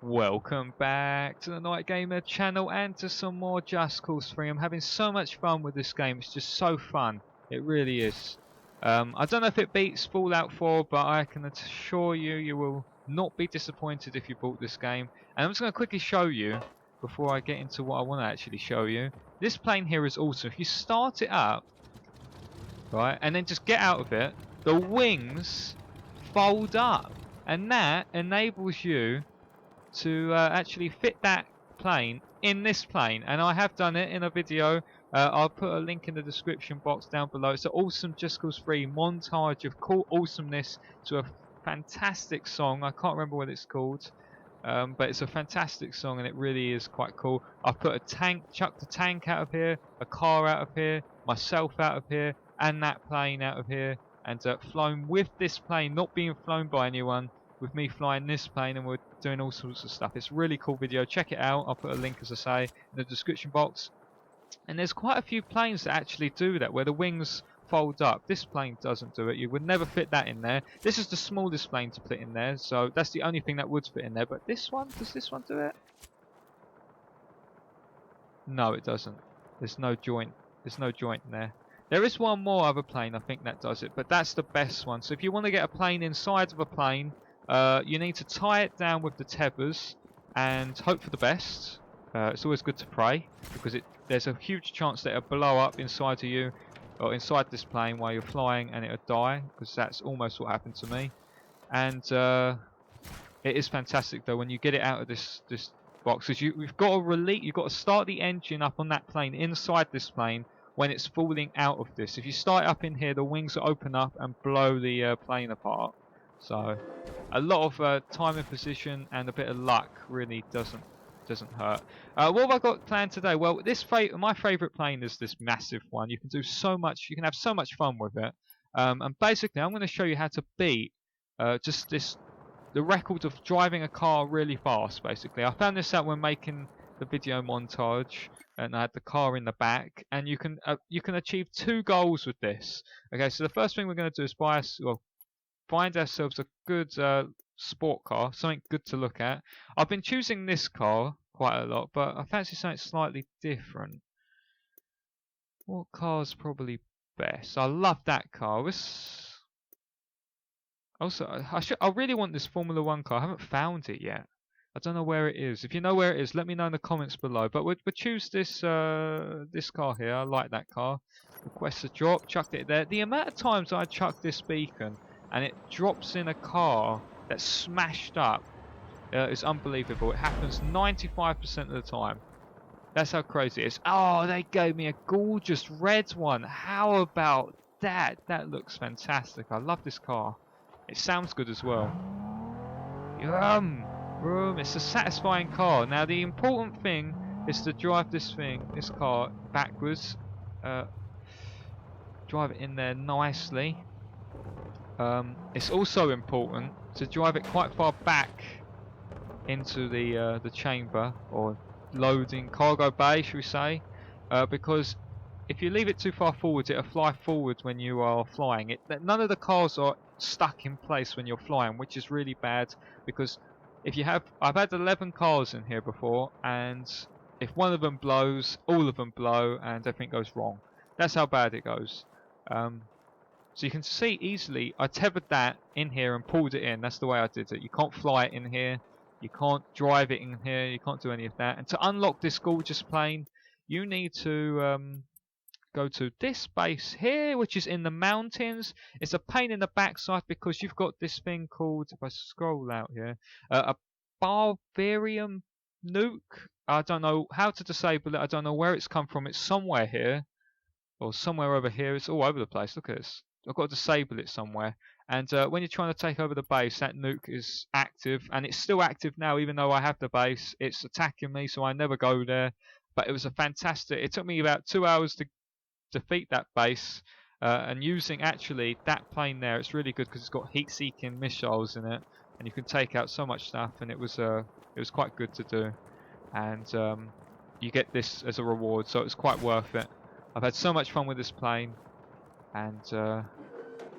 Welcome back to the Night Gamer channel and to some more Just Cause 3. I'm having so much fun with this game. It's just so fun. It really is. I don't know if it beats Fallout 4, but I can assure you, you will not be disappointed if you bought this game. And I'm just going to quickly show you, before I get into what I want to actually show you. This plane here is awesome. If you start it up, right, and then just get out of it, the wings fold up. And that enables you to actually fit that plane in this plane, and I have done it in a video. I'll put a link in the description box down below. It's an awesome Just Cause 3 montage of cool awesomeness to a fantastic song. I can't remember what it's called, but it's a fantastic song and it really is quite cool. I've put a tank, chucked a tank out of here, a car out of here, myself out of here, and that plane out of here, and flown with this plane, not being flown by anyone, with me flying this plane, and we're doing all sorts of stuff. It's a really cool video. Check it out. I'll put a link, as I say, in the description box. And there's quite a few planes that actually do that, where the wings fold up. This plane doesn't do it. You would never fit that in there. This is the smallest plane to put in there, so that's the only thing that would fit in there. But this one, does this one do it? No, it doesn't. There's no joint. There's no joint in there. There is one more other plane, I think, that does it, but that's the best one. So if you want to get a plane inside of a plane, you need to tie it down with the tethers and hope for the best. It's always good to pray, because there's a huge chance that it'll blow up inside of you, or inside this plane while you're flying, and it'll die, because that's almost what happened to me. And it is fantastic though when you get it out of this box, because you've got to start the engine up on that plane, inside this plane, when it's falling out of this. If you start up in here, the wings will open up and blow the plane apart. So a lot of time and position and a bit of luck really doesn't hurt. What have I got planned today? Well, my favourite plane is this massive one. You can do so much. You can have so much fun with it. And basically, I'm going to show you how to beat the record of driving a car really fast. Basically, I found this out when making the video montage, and I had the car in the back. And you can achieve 2 goals with this. Okay, so the first thing we're going to do is find ourselves a good sport car, something good to look at. I've been choosing this car quite a lot, but I fancy something slightly different. What car's probably best? I love that car. Also, I really want this Formula 1 car. I haven't found it yet. I don't know where it is. If you know where it is, let me know in the comments below. But we'll choose this car here. I like that car. Request a drop. Chucked it there. The amount of times I chucked this beacon and it drops in a car that's smashed up is unbelievable. It happens 95% of the time. That's how crazy it is. Oh, they gave me a gorgeous red one. How about that? That looks fantastic. I love this car. It sounds good as well. Yum! It's a satisfying car. Now the important thing is to drive this car backwards. Drive it in there nicely. It's also important to drive it quite far back into the chamber, or loading cargo bay, should we say, because if you leave it too far forwards, it'll fly forwards when you are flying. None of the cars are stuck in place when you're flying, which is really bad, because I've had 11 cars in here before, and if one of them blows, all of them blow and everything goes wrong. That's how bad it goes. So you can see easily, I tethered that in here and pulled it in. That's the way I did it. You can't fly it in here. You can't drive it in here. You can't do any of that. And to unlock this gorgeous plane, you need to go to this base here, which is in the mountains. It's a pain in the backside because you've got this thing called, if I scroll out here, a Barbarian nuke. I don't know how to disable it. I don't know where it's come from. It's somewhere here, or somewhere over here. It's all over the place. Look at this. I've got to disable it somewhere. And when you're trying to take over the base, that nuke is active, and it's still active now, even though I have the base. It's attacking me, so I never go there. But it was a fantastic. It took me about 2 hours to defeat that base, and using actually that plane there. It's really good because it's got heat-seeking missiles in it, and you can take out so much stuff. And it was quite good to do, and you get this as a reward, so it's quite worth it. I've had so much fun with this plane, and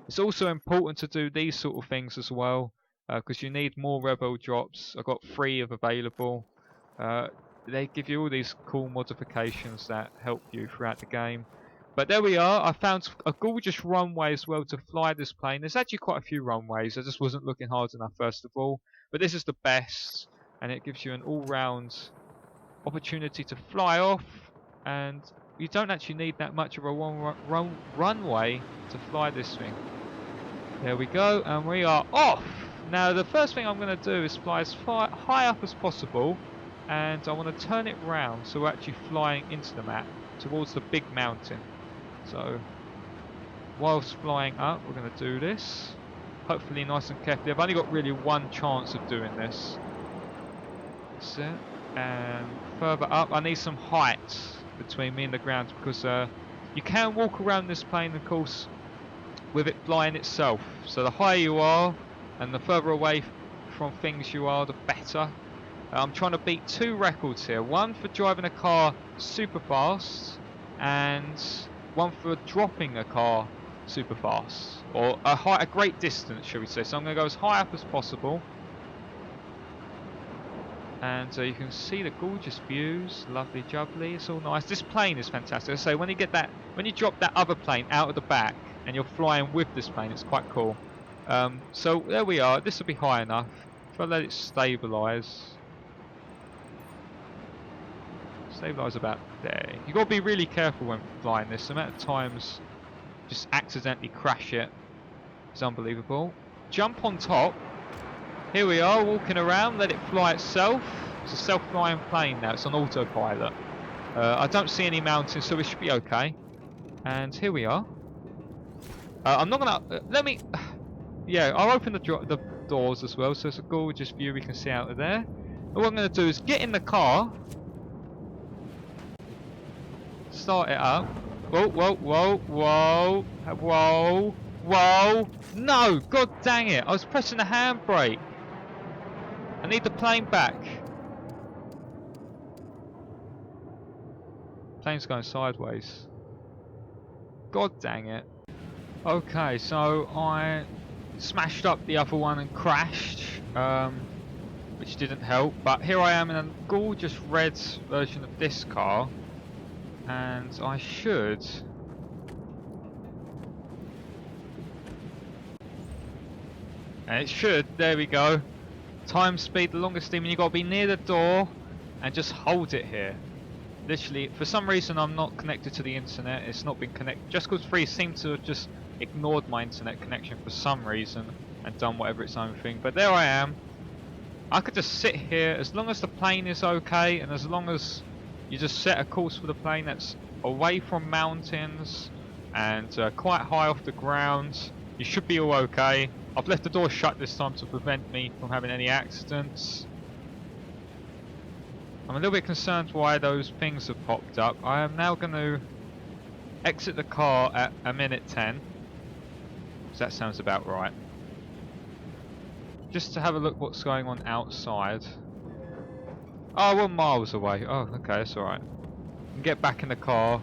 it's also important to do these sort of things as well. because you need more rebel drops. I've got 3 of available. They give you all these cool modifications that help you throughout the game. But there we are. I found a gorgeous runway as well to fly this plane. There's actually quite a few runways. I just wasn't looking hard enough first of all. But this is the best, and it gives you an all-round opportunity to fly off. And you don't actually need that much of a runway to fly this thing. There we go, and we are off! Now the first thing I'm going to do is fly as high up as possible, and I want to turn it round so we're actually flying into the map towards the big mountain. So whilst flying up, we're going to do this, hopefully nice and carefully. I've only got really one chance of doing this. That's it. And further up, I need some height between me and the ground, because you can walk around this plane, of course, with it flying itself. So the higher you are and the further away from things you are, the better. I'm trying to beat 2 records here. One for driving a car super fast, and one for dropping a car super fast, or a great distance, shall we say. So I'm going to go as high up as possible. And you can see the gorgeous views, lovely jubbly, it's all nice. This plane is fantastic. So when you drop that other plane out of the back and you're flying with this plane, it's quite cool. So there we are. This will be high enough. If I let it stabilise. Stabilise about there. You've got to be really careful when flying this. The amount of times just accidentally crash it is unbelievable. Jump on top. Here we are, walking around, let it fly itself. It's a self-flying plane now, it's on autopilot. I don't see any mountains, so we should be okay. And here we are. I'm not gonna, yeah, I'll open the doors as well, so it's a gorgeous view we can see out of there. And what I'm gonna do is get in the car. Start it up. Whoa, whoa, whoa, whoa, whoa, whoa. No, god dang it, I was pressing the handbrake. I need the plane back. Plane's going sideways. God dang it. Okay, so I smashed up the other one and crashed, which didn't help. But here I am in a gorgeous red version of this car, and I should. And it should. There we go. Time speed, the longest steam, and you've got to be near the door and just hold it here. Literally, for some reason I'm not connected to the internet, it's not been connected. Just Cause 3 seemed to have just ignored my internet connection for some reason and done whatever its own thing. But there I am. I could just sit here, as long as the plane is okay, and as long as you just set a course for the plane that's away from mountains and quite high off the ground, you should be all okay. I've left the door shut this time to prevent me from having any accidents. I'm a little bit concerned why those things have popped up. I am now going to exit the car at 1:10. So that sounds about right. Just to have a look what's going on outside. Oh, we're miles away. Oh, okay, that's alright. Get back in the car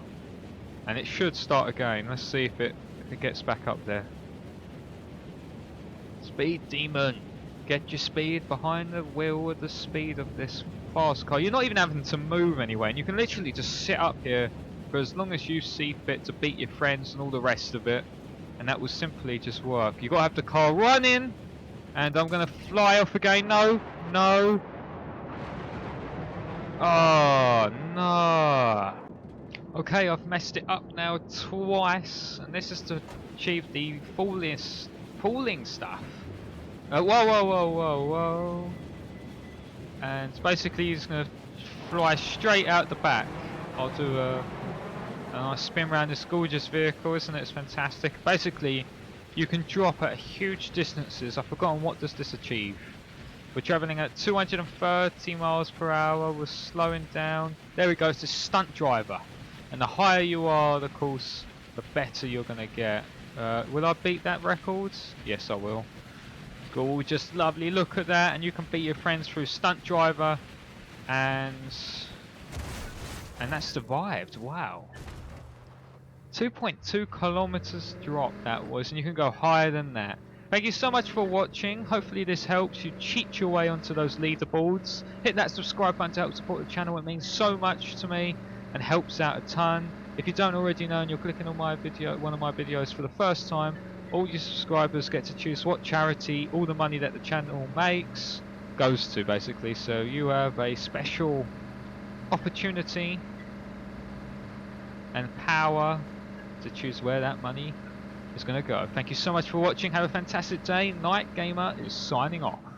and it should start again. Let's see if it gets back up there. Speed demon, get your speed behind the wheel with the speed of this fast car. You're not even having to move anywhere, and you can literally just sit up here for as long as you see fit to beat your friends and all the rest of it, and that will simply just work. You've got to have the car running, and I'm going to fly off again. No, no. Oh, no. Okay, I've messed it up now twice, and this is to achieve the falling stuff. Whoa, whoa, whoa, whoa, whoa. And basically he's going to fly straight out the back. I'll do a nice spin around this gorgeous vehicle, isn't it? It's fantastic. Basically, you can drop at huge distances. I've forgotten, what does this achieve? We're travelling at 230 miles per hour. We're slowing down. There we go, it's a stunt driver. And the higher you are, of course, the better you're going to get. Will I beat that record? Yes, I will. Gorgeous, lovely, look at that. And you can beat your friends through stunt driver. And that survived, wow. 2.2 kilometers drop that was, and you can go higher than that. Thank you so much for watching. Hopefully this helps you cheat your way onto those leaderboards. Hit that subscribe button to help support the channel. It means so much to me and helps out a ton. If you don't already know and you're clicking on my video, one of my videos for the first time, all your subscribers get to choose what charity all the money that the channel makes goes to, basically. So you have a special opportunity and power to choose where that money is going to go. Thank you so much for watching. Have a fantastic day. Night Gamer is signing off.